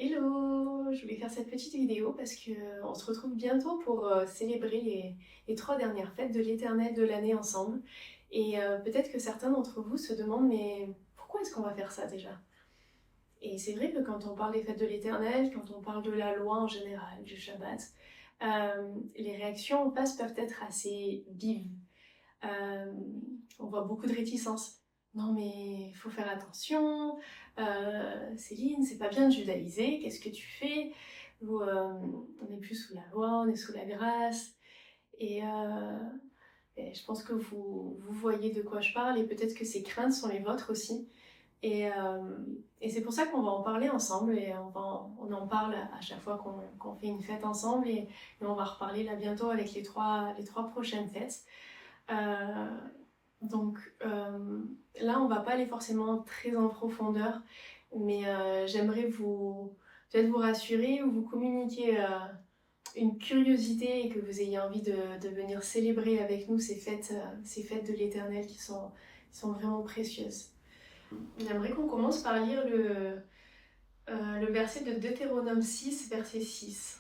Hello! Je voulais faire cette petite vidéo parce que on se retrouve bientôt pour célébrer les 3 dernières fêtes de l'Éternel de l'année ensemble. Et peut-être que certains d'entre vous se demandent, mais pourquoi est-ce qu'on va faire ça déjà? Et c'est vrai que quand on parle des fêtes de l'Éternel, quand on parle de la loi en général, du Shabbat, les réactions peuvent être assez vives. Euh, on voit beaucoup de réticence. Non mais il faut faire attention, Céline, c'est pas bien de judaïser, qu'est-ce que tu fais? On n'est plus sous la loi, on est sous la grâce. Et, et je pense que vous voyez de quoi je parle et peut-être que ces craintes sont les vôtres aussi. Et, et c'est pour ça qu'on va en parler ensemble et on en parle à chaque fois qu'on fait une fête ensemble et on va reparler là bientôt avec les trois prochaines fêtes. Euh, donc là, on va pas aller forcément très en profondeur, mais j'aimerais peut-être vous rassurer ou vous communiquer une curiosité et que vous ayez envie de venir célébrer avec nous ces fêtes de l'Éternel qui sont vraiment précieuses. J'aimerais qu'on commence par lire le verset de Deutéronome 6, verset 6.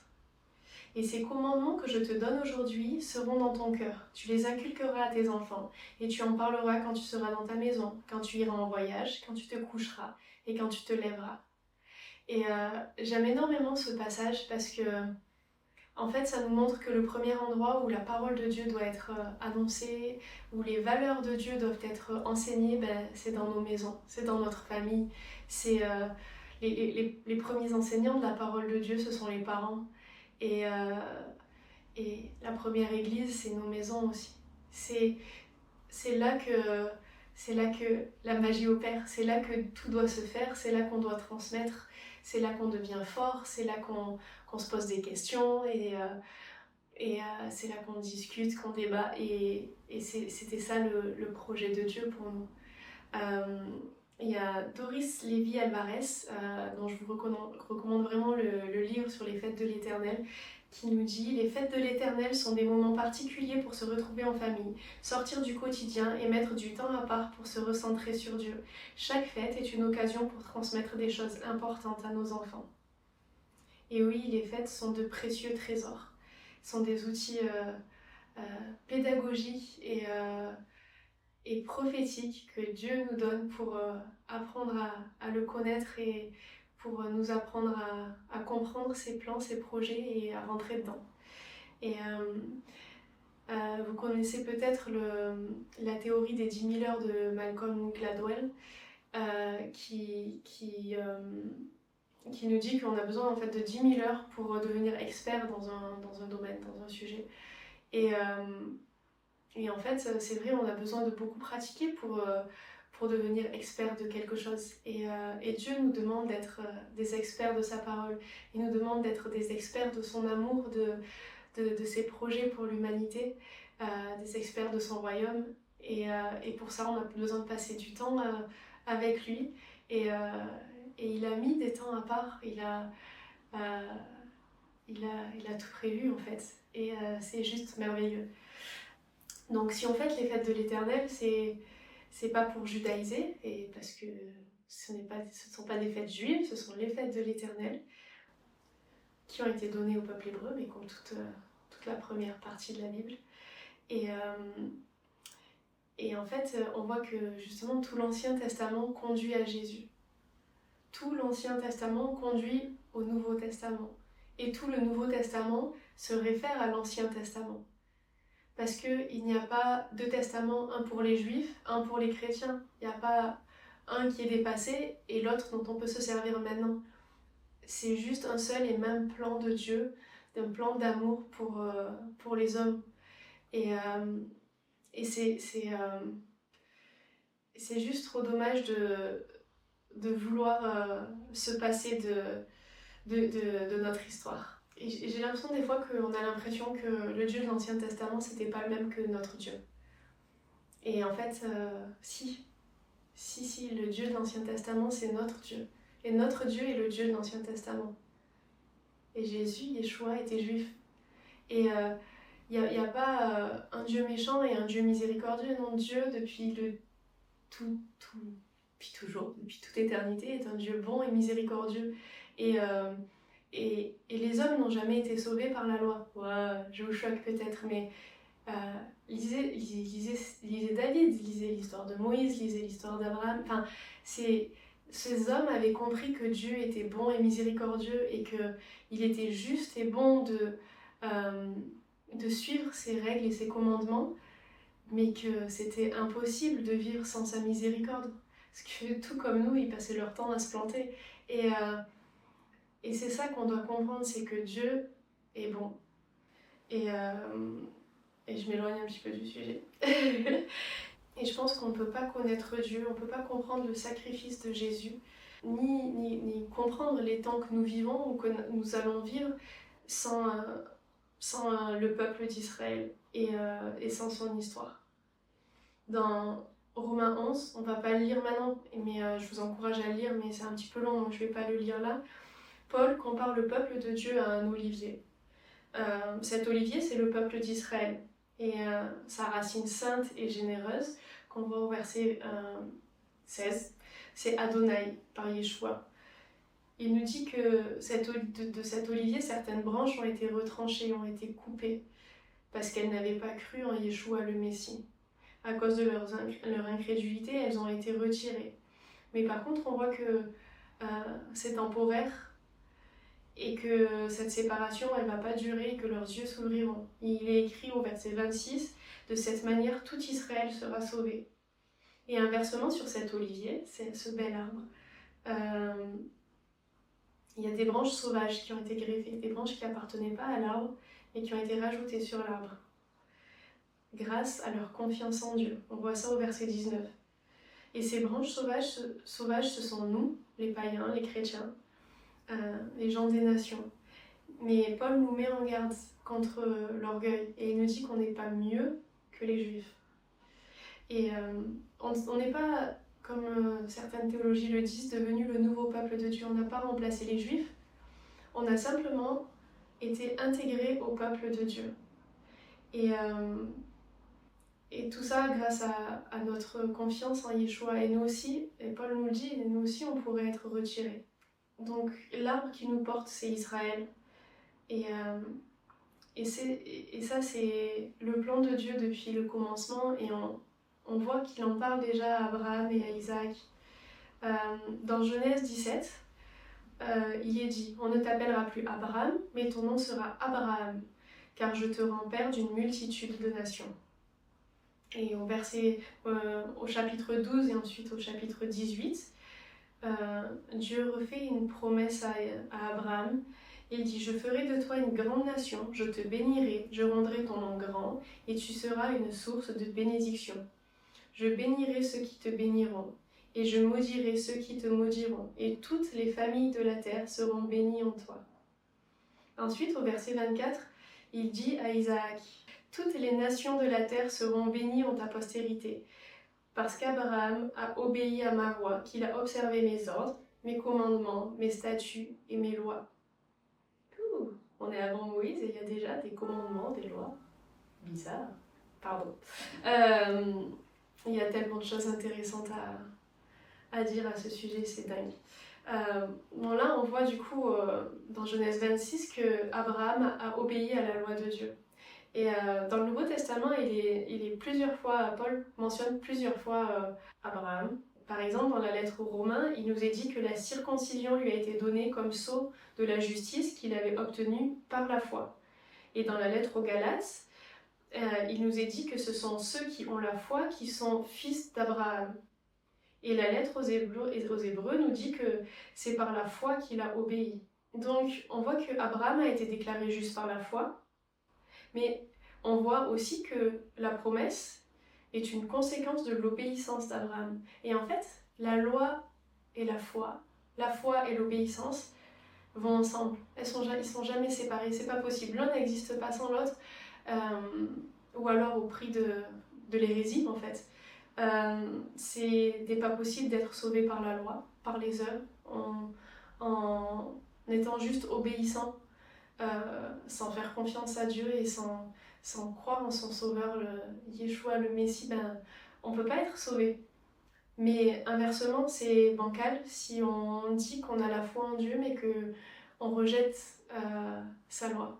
Et ces commandements que je te donne aujourd'hui seront dans ton cœur. Tu les inculqueras à tes enfants, et tu en parleras quand tu seras dans ta maison, quand tu iras en voyage, quand tu te coucheras, et quand tu te lèveras. Et j'aime énormément ce passage parce que, en fait, ça nous montre que le premier endroit où la parole de Dieu doit être annoncée, où les valeurs de Dieu doivent être enseignées, c'est dans nos maisons, c'est dans notre famille. C'est les premiers enseignants de la parole de Dieu, ce sont les parents. Et, et la première église, c'est nos maisons aussi. C'est, c'est là que, c'est là que la magie opère, c'est là que tout doit se faire, c'est là qu'on doit transmettre, c'est là qu'on devient fort, c'est là qu'on se pose des questions et c'est là qu'on discute, qu'on débat. Et c'était ça le projet de Dieu pour nous. Euh, il y a Doris Lévy-Alvarez, dont je vous recommande vraiment le livre sur les fêtes de l'Éternel, qui nous dit: les fêtes de l'Éternel sont des moments particuliers pour se retrouver en famille, sortir du quotidien et mettre du temps à part pour se recentrer sur Dieu. Chaque fête est une occasion pour transmettre des choses importantes à nos enfants. Et oui, les fêtes sont de précieux trésors, sont des outils pédagogiques et prophétique que Dieu nous donne pour apprendre à le connaître et pour nous apprendre à comprendre ses plans, ses projets et à rentrer dedans. Et vous connaissez peut-être la théorie des 10 000 heures de Malcolm Gladwell qui nous dit qu'on a besoin en fait de 10 000 heures pour devenir expert dans un domaine, dans un sujet. Et, et en fait, c'est vrai, on a besoin de beaucoup pratiquer pour devenir expert de quelque chose. Et Dieu nous demande d'être des experts de sa parole. Il nous demande d'être des experts de son amour, de ses projets pour l'humanité, des experts de son royaume. Et pour ça, on a besoin de passer du temps avec lui. Et, euh, et il a mis des temps à part. Euh, il a tout prévu en fait. Et c'est juste merveilleux. Donc si on fête les fêtes de l'Éternel, c'est pas pour judaïser, et parce que ce ne sont pas des fêtes juives, ce sont les fêtes de l'Éternel qui ont été données au peuple hébreu, mais comme toute la première partie de la Bible. Et, et en fait, on voit que justement tout l'Ancien Testament conduit à Jésus. Tout l'Ancien Testament conduit au Nouveau Testament. Et tout le Nouveau Testament se réfère à l'Ancien Testament. Parce qu'il n'y a pas deux testaments, un pour les juifs, un pour les chrétiens. Il n'y a pas un qui est dépassé et l'autre dont on peut se servir maintenant. C'est juste un seul et même plan de Dieu, un plan d'amour pour les hommes. Et, et c'est juste trop dommage de vouloir se passer de notre histoire. Et j'ai l'impression des fois qu'on a l'impression que le Dieu de l'Ancien Testament, c'était pas le même que notre Dieu. Et en fait, si, le Dieu de l'Ancien Testament, c'est notre Dieu. Et notre Dieu est le Dieu de l'Ancien Testament. Et Jésus, Yeshua, était juif. Et il n'y a pas un Dieu méchant et un Dieu miséricordieux. Non, Dieu, depuis depuis toujours, depuis toute éternité, est un Dieu bon et miséricordieux. Et les hommes n'ont jamais été sauvés par la loi. Ouais, je vous choque peut-être, mais lisez David, lisez l'histoire de Moïse, lisez l'histoire d'Abraham. Enfin, ces hommes avaient compris que Dieu était bon et miséricordieux et qu'il était juste et bon de suivre ses règles et ses commandements, mais que c'était impossible de vivre sans sa miséricorde. Parce que tout comme nous, ils passaient leur temps à se planter. Et c'est ça qu'on doit comprendre, c'est que Dieu est bon. Et je m'éloigne un petit peu du sujet. Et je pense qu'on ne peut pas connaître Dieu, on ne peut pas comprendre le sacrifice de Jésus, ni comprendre les temps que nous vivons ou que nous allons vivre sans le peuple d'Israël et sans son histoire. Dans Romains 11, on ne va pas le lire maintenant, mais je vous encourage à le lire, mais c'est un petit peu long, donc je ne vais pas le lire là. Paul compare le peuple de Dieu à un olivier. Cet olivier, c'est le peuple d'Israël. Et sa racine sainte et généreuse, qu'on voit au verset 16, c'est Adonai, par Yeshua. Il nous dit que de cet olivier, certaines branches ont été retranchées, ont été coupées, parce qu'elles n'avaient pas cru en Yeshua le Messie. À cause de leur incrédulité, elles ont été retirées. Mais par contre, on voit que c'est temporaire, et que cette séparation, elle ne va pas durer, et que leurs yeux s'ouvriront. Il est écrit au verset 26, « De cette manière, tout Israël sera sauvé. » Et inversement, sur cet olivier, c'est ce bel arbre, il y a des branches sauvages qui ont été greffées, des branches qui n'appartenaient pas à l'arbre, mais qui ont été rajoutées sur l'arbre, grâce à leur confiance en Dieu. On voit ça au verset 19. Et ces branches sauvages, ce sont nous, les païens, les chrétiens, les gens des nations. Mais Paul nous met en garde contre l'orgueil et il nous dit qu'on n'est pas mieux que les juifs. Et on n'est pas, comme certaines théologies le disent, devenu le nouveau peuple de Dieu. On n'a pas remplacé les juifs, on a simplement été intégrés au peuple de Dieu. Et tout ça grâce à notre confiance en Yeshua. Et nous aussi, et Paul nous le dit, nous aussi on pourrait être retirés. Donc l'arbre qui nous porte, c'est Israël. Et ça, c'est le plan de Dieu depuis le commencement. Et on voit qu'il en parle déjà à Abraham et à Isaac. Dans Genèse 17, il est dit « On ne t'appellera plus Abraham, mais ton nom sera Abraham, car je te rends père d'une multitude de nations. » Et au chapitre 12 et ensuite au chapitre 18, Dieu refait une promesse à Abraham. Il dit « Je ferai de toi une grande nation, je te bénirai, je rendrai ton nom grand, et tu seras une source de bénédiction. Je bénirai ceux qui te béniront, et je maudirai ceux qui te maudiront, et toutes les familles de la terre seront bénies en toi. » Ensuite, au verset 24, il dit à Isaac « Toutes les nations de la terre seront bénies en ta postérité, parce qu'Abraham a obéi à ma voix, qu'il a observé mes ordres, mes commandements, mes statuts et mes lois. » On est avant Moïse et il y a déjà des commandements, des lois. Bizarre. Pardon. Il y a tellement de choses intéressantes à dire à ce sujet, c'est dingue. Bon, là, on voit du coup dans Genèse 26 que Abraham a obéi à la loi de Dieu. Et dans le Nouveau Testament, Paul mentionne plusieurs fois Abraham. Par exemple, dans la lettre aux Romains, il nous est dit que la circoncision lui a été donnée comme sceau de la justice qu'il avait obtenue par la foi. Et dans la lettre aux Galates, il nous est dit que ce sont ceux qui ont la foi qui sont fils d'Abraham. Et la lettre aux Hébreux nous dit que c'est par la foi qu'il a obéi. Donc, on voit que Abraham a été déclaré juste par la foi, mais on voit aussi que la promesse est une conséquence de l'obéissance d'Abraham. Et en fait, la loi et la foi et l'obéissance vont ensemble. Ils sont jamais séparés, c'est pas possible. L'un n'existe pas sans l'autre, ou alors au prix de l'hérésie en fait. C'est pas possible d'être sauvé par la loi, par les œuvres, en étant juste obéissant, sans faire confiance à Dieu et sans croire en son sauveur, Yeshua, le Messie, on ne peut pas être sauvé. Mais inversement, c'est bancal si on dit qu'on a la foi en Dieu mais qu'on rejette sa loi.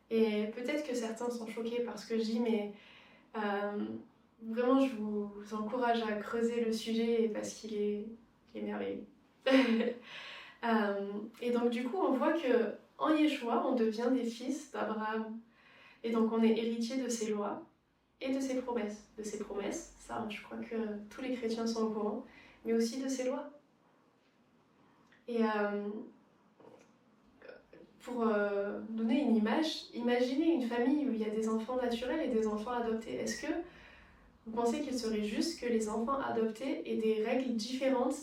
Et peut-être que certains sont choqués par ce que je dis, mais vraiment je vous encourage à creuser le sujet parce qu'il est merveilleux. Et donc du coup, on voit que en Yeshua, on devient des fils d'Abraham. Et donc on est héritier de ses lois et de ses promesses. De ses promesses, ça je crois que tous les chrétiens sont au courant, mais aussi de ses lois. Et pour donner une image, imaginez une famille où il y a des enfants naturels et des enfants adoptés. Est-ce que vous pensez qu'il serait juste que les enfants adoptés aient des règles différentes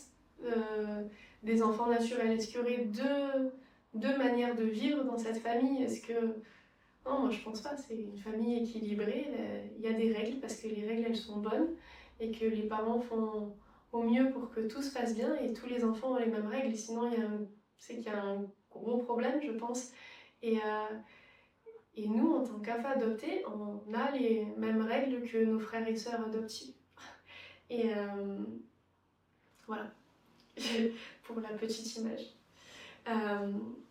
des enfants naturels? Est-ce qu'il y aurait deux manières de vivre dans cette famille? Est-ce que... Non, moi je pense pas. C'est une famille équilibrée. Il y a des règles parce que les règles elles sont bonnes et que les parents font au mieux pour que tout se passe bien et tous les enfants ont les mêmes règles. Sinon, c'est qu'il y a un gros problème, je pense. Et, et nous, en tant qu'enfants adoptés, on a les mêmes règles que nos frères et sœurs adoptifs. Et voilà, pour la petite image.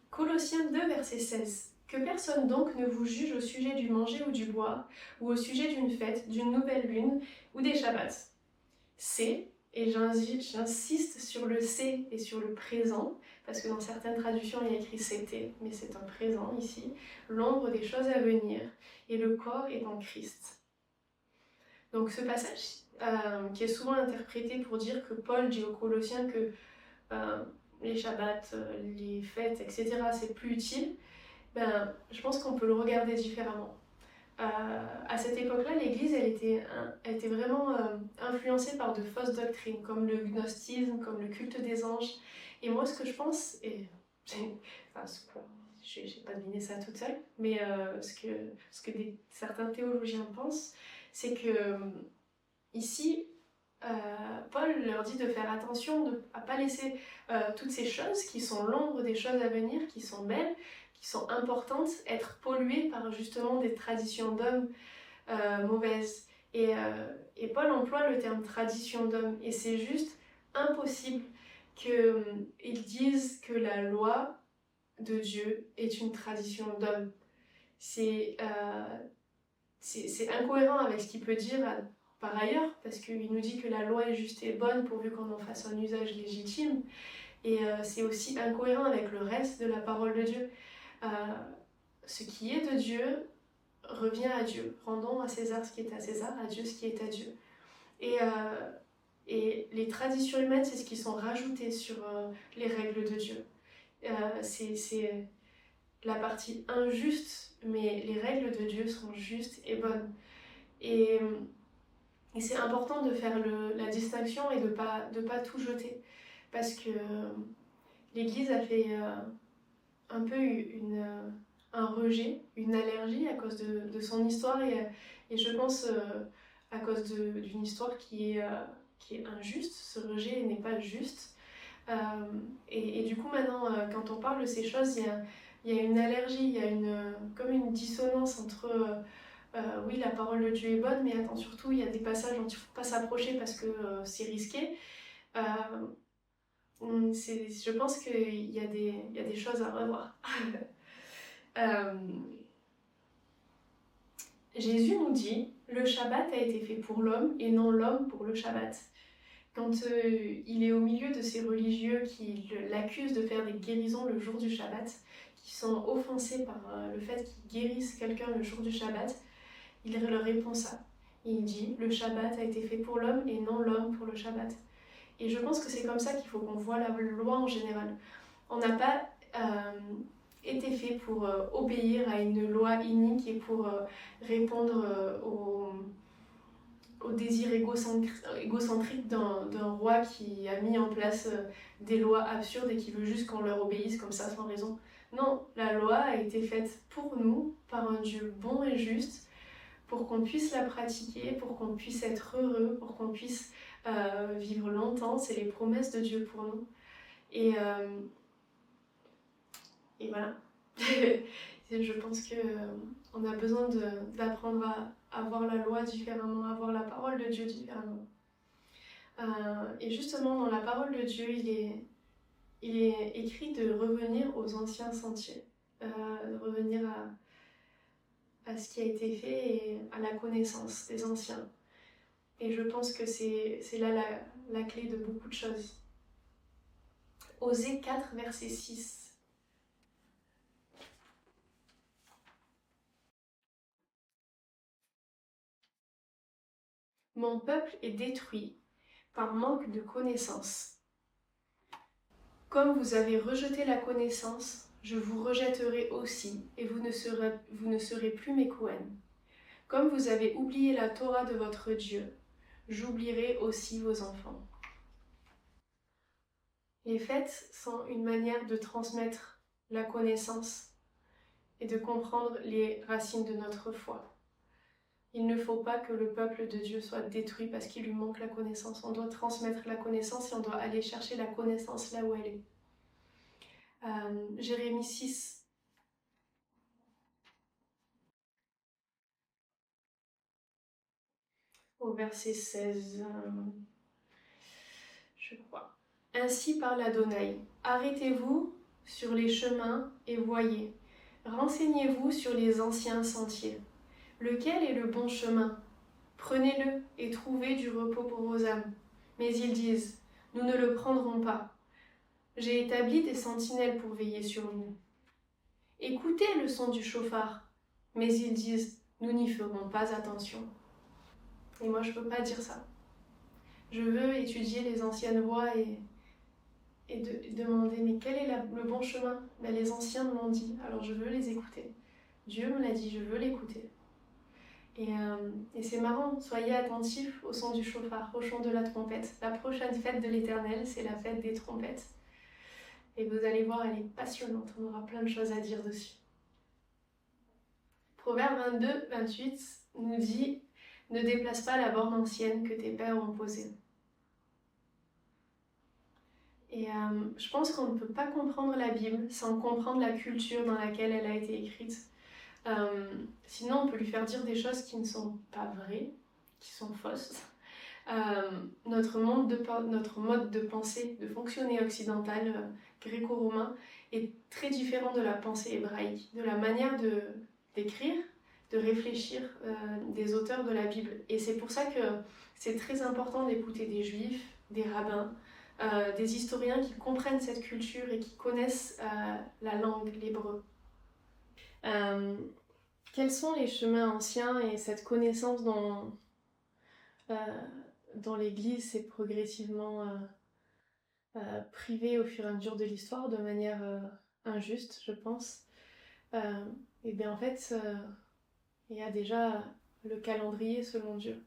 Colossiens 2, verset 16. Que personne donc ne vous juge au sujet du manger ou du boire, ou au sujet d'une fête, d'une nouvelle lune, ou des shabbats. C'est, et j'insiste sur le c'est et sur le présent, parce que dans certaines traductions il y a écrit c'était, mais c'est un présent ici, l'ombre des choses à venir, et le corps est en Christ. Donc ce passage, qui est souvent interprété pour dire que Paul dit aux Colossiens que les Shabbats, les fêtes, etc., c'est plus utile, je pense qu'on peut le regarder différemment. À cette époque-là, l'Église, elle était vraiment influencée par de fausses doctrines, comme le gnostisme, comme le culte des anges. Et moi, ce que je pense, et enfin, j'ai pas deviné ça toute seule, mais ce que certains théologiens pensent, c'est que ici, Paul leur dit de faire attention à ne pas laisser toutes ces choses qui sont l'ombre des choses à venir, qui sont belles, qui sont importantes, être polluées par justement des traditions d'hommes mauvaises. Et Paul emploie le terme tradition d'homme, et c'est juste impossible qu'ils disent que la loi de Dieu est une tradition d'homme. C'est incohérent avec ce qu'il peut dire par ailleurs, parce qu'il nous dit que la loi est juste et bonne pourvu qu'on en fasse un usage légitime, et c'est aussi incohérent avec le reste de la parole de Dieu. Ce qui est de Dieu revient à Dieu. Rendons à César ce qui est à César, à Dieu ce qui est à Dieu. Et les traditions humaines, c'est ce qui sont rajoutées sur les règles de Dieu. C'est la partie injuste, mais les règles de Dieu sont justes et bonnes. Et c'est important de faire la distinction et de pas tout jeter. Parce que l'Église a fait un peu un rejet, une allergie à cause de son histoire et je pense à cause d'une histoire qui est injuste. Ce rejet n'est pas juste. Et du coup maintenant, quand on parle de ces choses, il y a une allergie, il y a comme une dissonance entre oui, la parole de Dieu est bonne, mais attends, surtout, il y a des passages dont il ne faut pas s'approcher parce que c'est risqué. Je pense qu'il y a des choses à revoir. Jésus nous dit, le Shabbat a été fait pour l'homme et non l'homme pour le Shabbat. Quand il est au milieu de ces religieux qui l'accusent de faire des guérisons le jour du Shabbat, qui sont offensés par le fait qu'ils guérissent quelqu'un le jour du Shabbat, il leur répond ça. Il dit, le Shabbat a été fait pour l'homme et non l'homme pour le Shabbat. Et je pense que c'est comme ça qu'il faut qu'on voit la loi en général. On n'a pas été fait pour obéir à une loi inique et pour répondre au désir égocentrique d'un roi qui a mis en place des lois absurdes et qui veut juste qu'on leur obéisse comme ça sans raison. Non, la loi a été faite pour nous, par un Dieu bon et juste, pour qu'on puisse la pratiquer, pour qu'on puisse être heureux, pour qu'on puisse vivre longtemps. C'est les promesses de Dieu pour nous. Et voilà. Je pense qu'on a besoin d'apprendre à voir la loi différemment, à voir la parole de Dieu différemment. Et justement, dans la parole de Dieu, il est écrit de revenir aux anciens sentiers, de revenir à ce qui a été fait et à la connaissance des anciens. Et je pense que c'est là la clé de beaucoup de choses. Osée 4, verset 6. Mon peuple est détruit par manque de connaissance. Comme vous avez rejeté la connaissance, je vous rejetterai aussi, et vous ne serez plus mes Kohen. Comme vous avez oublié la Torah de votre Dieu, j'oublierai aussi vos enfants. Les fêtes sont une manière de transmettre la connaissance et de comprendre les racines de notre foi. Il ne faut pas que le peuple de Dieu soit détruit parce qu'il lui manque la connaissance. On doit transmettre la connaissance et on doit aller chercher la connaissance là où elle est. Jérémie 6. Au verset 16, je crois. Ainsi parle Adonai, arrêtez-vous sur les chemins et voyez, renseignez-vous sur les anciens sentiers. Lequel est le bon chemin? Prenez-le et trouvez du repos pour vos âmes. Mais ils disent, nous ne le prendrons pas. J'ai établi des sentinelles pour veiller sur nous. Écoutez le son du chauffard. Mais ils disent, nous n'y ferons pas attention. Et moi, je ne peux pas dire ça. Je veux étudier les anciennes voies et demander, mais quel est le bon chemin? Ben, les anciens me l'ont dit, alors je veux les écouter. Dieu me l'a dit, je veux l'écouter. Et c'est marrant, soyez attentifs au son du chauffard, au chant de la trompette. La prochaine fête de l'Éternel, c'est la fête des trompettes. Et vous allez voir, elle est passionnante, on aura plein de choses à dire dessus. Proverbe 22, 28 nous dit « Ne déplace pas la borne ancienne que tes pères ont posée ». Et je pense qu'on ne peut pas comprendre la Bible sans comprendre la culture dans laquelle elle a été écrite. Sinon, on peut lui faire dire des choses qui ne sont pas vraies, qui sont fausses. Notre mode de pensée, de fonctionner occidental, gréco-romain, est très différent de la pensée hébraïque, de la manière d'écrire, de réfléchir des auteurs de la Bible. Et c'est pour ça que c'est très important d'écouter des juifs, des rabbins, des historiens qui comprennent cette culture et qui connaissent la langue, l'hébreu. Quels sont les chemins anciens et cette connaissance dans l'Église s'est progressivement privée au fur et à mesure de l'histoire de manière injuste, je pense. Et bien en fait, il y a déjà le calendrier selon Dieu.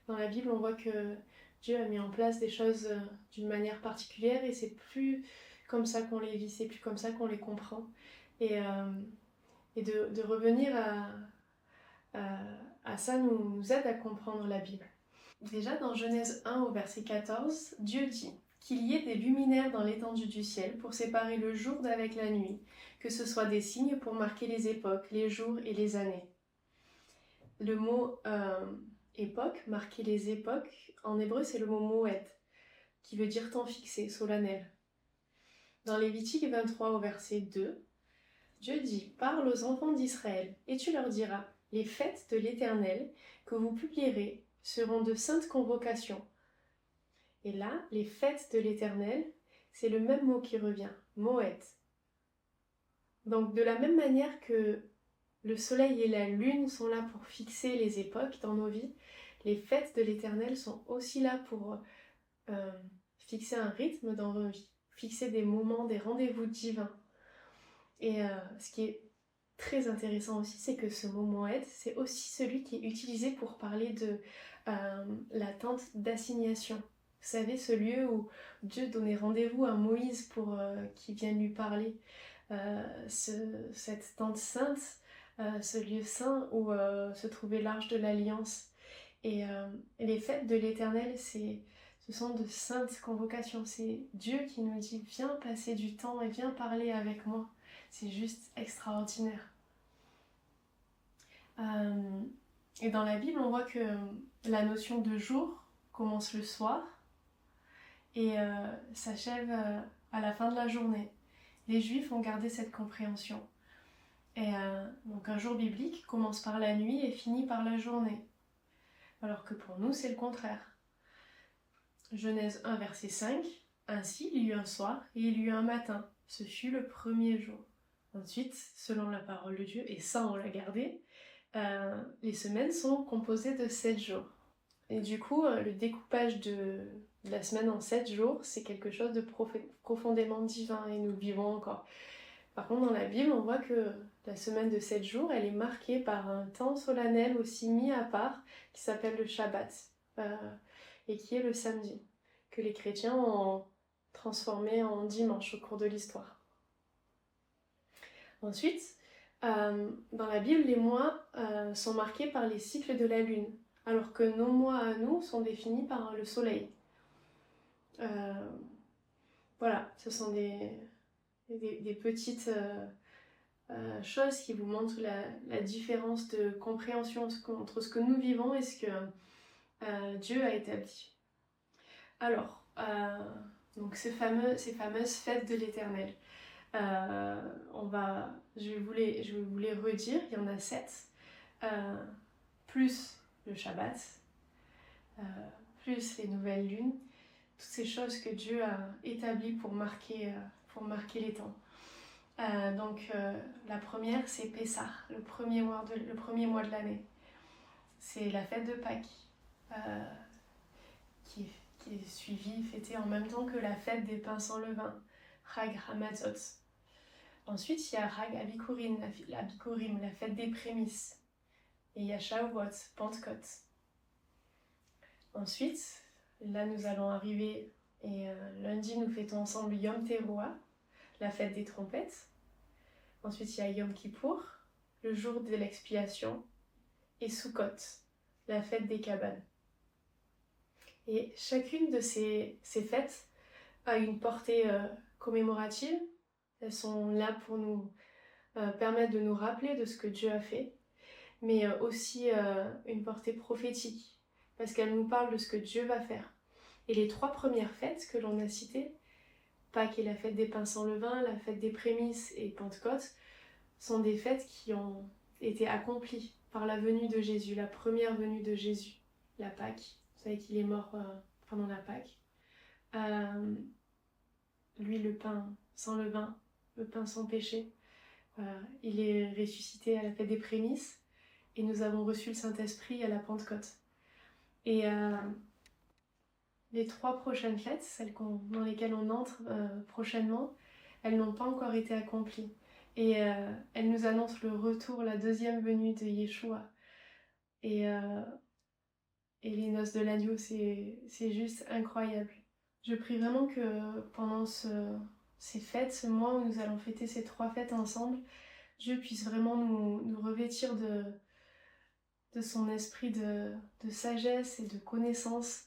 Dans la Bible, on voit que Dieu a mis en place des choses d'une manière particulière et c'est plus comme ça qu'on les vit, c'est plus comme ça qu'on les comprend. Et de revenir à ça nous aide à comprendre la Bible. Déjà dans Genèse 1 au verset 14, Dieu dit qu'il y ait des luminaires dans l'étendue du ciel pour séparer le jour d'avec la nuit, que ce soit des signes pour marquer les époques, les jours et les années. Le mot époque, marquer les époques, en hébreu c'est le mot moed, qui veut dire temps fixé, solennel. Dans Lévitique 23 au verset 2, Dieu dit « Parle aux enfants d'Israël, et tu leur diras, les fêtes de l'Éternel que vous publierez seront de saintes convocations. » Et là, les fêtes de l'Éternel, c'est le même mot qui revient, moed. Donc de la même manière que le soleil et la lune sont là pour fixer les époques dans nos vies, les fêtes de l'Éternel sont aussi là pour fixer un rythme dans nos vies, fixer des moments, des rendez-vous divins. Et ce qui est très intéressant aussi, c'est que ce mot moed, c'est aussi celui qui est utilisé pour parler de la tente d'assignation. Vous savez, ce lieu où Dieu donnait rendez-vous à Moïse pour qu'il vienne lui parler. Cette tente sainte, ce lieu saint où se trouvait l'arche de l'Alliance. Et les fêtes de l'Éternel, ce sont de saintes convocations. C'est Dieu qui nous dit « Viens passer du temps et viens parler avec moi ». C'est juste extraordinaire. Et dans la Bible, on voit que la notion de jour commence le soir et s'achève à la fin de la journée. Les Juifs ont gardé cette compréhension. Et donc un jour biblique commence par la nuit et finit par la journée. Alors que pour nous, c'est le contraire. Genèse 1, verset 5. Ainsi, il y eut un soir et il y eut un matin. Ce fut le premier jour. Ensuite, selon la parole de Dieu, et ça on l'a gardé, les semaines sont composées de 7 jours. Et du coup, le découpage de la semaine en 7 jours, c'est quelque chose de profondément divin et nous le vivons encore. Par contre, dans la Bible, on voit que la semaine de 7 jours, elle est marquée par un temps solennel aussi mis à part qui s'appelle le Shabbat et qui est le samedi, que les chrétiens ont transformé en dimanche au cours de l'histoire. Ensuite, dans la Bible, les mois sont marqués par les cycles de la lune, alors que nos mois à nous sont définis par le soleil. Voilà, ce sont des petites choses qui vous montrent la différence de compréhension entre ce que nous vivons et ce que Dieu a établi. Alors, donc ces fameuses fêtes de l'Éternel. Je vais vous les redire, il y en a 7, plus le Shabbat, plus les nouvelles lunes, toutes ces choses que Dieu a établies pour marquer les temps. Donc la première, c'est Pessah, le premier mois de l'année. C'est la fête de Pâques, qui est suivie, fêtée en même temps que la fête des pains sans levain, Chag Hamatzot. Ensuite, il y a Chag Abikurim, la fête des prémices. Et il y a Shavuot, Pentecôte. Ensuite, là nous allons arriver, et lundi nous fêtons ensemble Yom Teruah, la fête des trompettes. Ensuite, il y a Yom Kippour, le jour de l'expiation, et Sukkot, la fête des cabanes. Et chacune de ces fêtes a une portée commémorative. Elles sont là pour nous permettre de nous rappeler de ce que Dieu a fait, mais aussi une portée prophétique, parce qu'elles nous parlent de ce que Dieu va faire. Et les 3 premières fêtes que l'on a citées, Pâques et la fête des pains sans levain, la fête des prémices et Pentecôte, sont des fêtes qui ont été accomplies par la venue de Jésus, la première venue de Jésus, la Pâques. Vous savez qu'il est mort pendant la Pâques. Lui, le pain sans levain, le pain sans péché, il est ressuscité à la fête des prémices et nous avons reçu le Saint-Esprit à la Pentecôte. Et les 3 prochaines fêtes, celles dans lesquelles on entre prochainement, elles n'ont pas encore été accomplies. Et elles nous annoncent le retour, la deuxième venue de Yeshua. Et les noces de l'agneau, c'est juste incroyable. Je prie vraiment que pendant ces fêtes, ce mois où nous allons fêter ces 3 fêtes ensemble, Dieu puisse vraiment nous revêtir de son esprit de sagesse et de connaissance,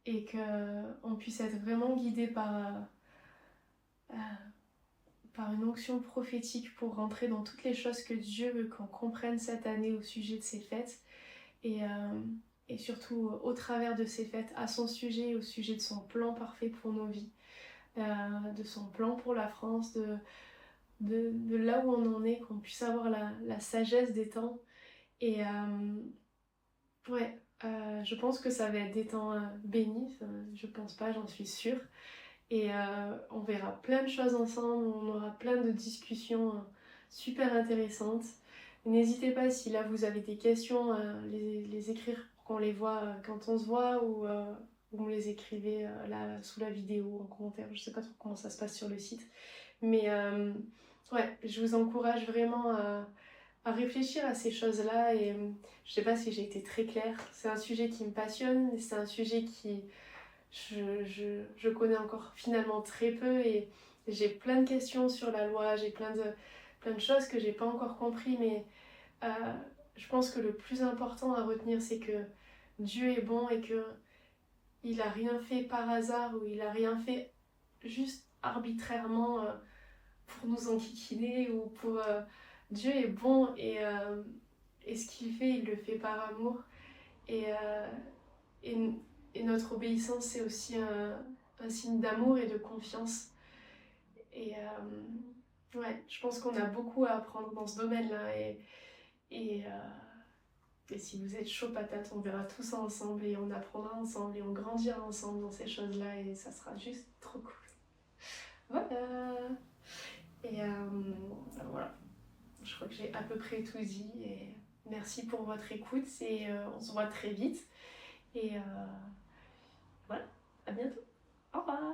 et qu'on puisse être vraiment guidé par une onction prophétique pour rentrer dans toutes les choses que Dieu veut qu'on comprenne cette année au sujet de ces fêtes, et surtout au travers de ces fêtes, à son sujet, au sujet de son plan parfait pour nos vies, de son plan pour la France, de là où on en est, qu'on puisse avoir la sagesse des temps. Et je pense que ça va être des temps bénis, je pense pas, j'en suis sûre. Et on verra plein de choses ensemble, on aura plein de discussions super intéressantes. N'hésitez pas, si là vous avez des questions, à les écrire pour qu'on les voit quand on se voit, ou vous me les écrivez là sous la vidéo en commentaire. Je sais pas trop comment ça se passe sur le site, mais je vous encourage vraiment à réfléchir à ces choses-là. Et je sais pas si j'ai été très claire, c'est un sujet qui me passionne, et c'est un sujet qui je connais encore finalement très peu, et j'ai plein de questions sur la loi, j'ai plein de choses que j'ai pas encore compris, mais je pense que le plus important à retenir, c'est que Dieu est bon et que il a rien fait par hasard, ou il a rien fait juste arbitrairement pour nous enquiquiner, ou pour Dieu est bon, et ce qu'il fait, il le fait par amour, et notre obéissance, c'est aussi un signe d'amour et de confiance. Et ouais, je pense qu'on a beaucoup à apprendre dans ce domaine-là. Et, et si vous êtes chaud patate, on verra tout ça ensemble et on apprendra ensemble et on grandira ensemble dans ces choses-là et ça sera juste trop cool. Voilà. Et voilà, je crois que j'ai à peu près tout dit et merci pour votre écoute et on se voit très vite. Et voilà, à bientôt. Au revoir.